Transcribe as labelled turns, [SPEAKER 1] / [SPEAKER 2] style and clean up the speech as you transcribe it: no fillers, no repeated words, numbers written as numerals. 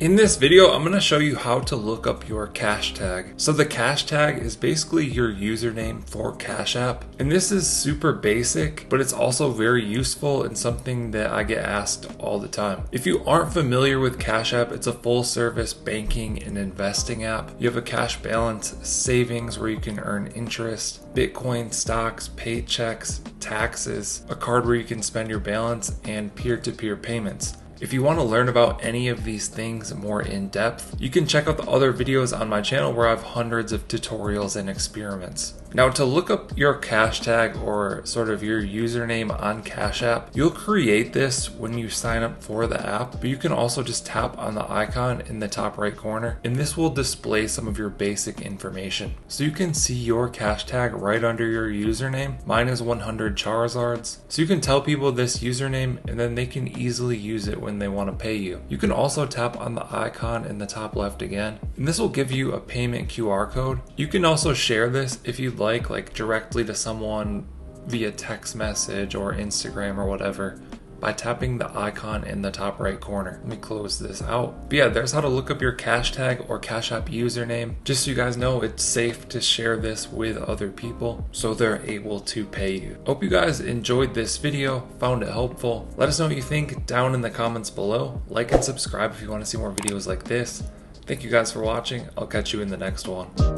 [SPEAKER 1] In this video, I'm going to show you how to look up your cash tag. So the cash tag is basically your username for Cash App. And this is super basic, but it's also very useful and something that I get asked all the time. If you aren't familiar with Cash App, it's a full service banking and investing app. You have a cash balance, savings where you can earn interest, Bitcoin, stocks, paychecks, taxes, a card where you can spend your balance, and peer-to-peer payments. If you want to learn about any of these things more in depth, you can check out the other videos on my channel where I have hundreds of tutorials and experiments. Now, to look up your cash tag or sort of your username on Cash App, you'll create this when you sign up for the app, but you can also just tap on the icon in the top right corner, and this will display some of your basic information. So you can see your cash tag right under your username. Mine is 100 Charizards. So you can tell people this username and then they can easily use it when they want to pay you. You can also tap on the icon in the top left again, and this will give you a payment QR code. You can also share this if you'd like directly to someone via text message or Instagram or whatever by tapping the icon in the top right corner. Let me close this out. But yeah, there's how to look up your cash tag or Cash App username. Just so you guys know, it's safe to share this with other people so they're able to pay you. Hope you guys enjoyed this video, found it helpful. Let us know what you think down in the comments below. Like and subscribe if you want to see more videos like this. Thank you guys for watching. I'll catch you in the next one.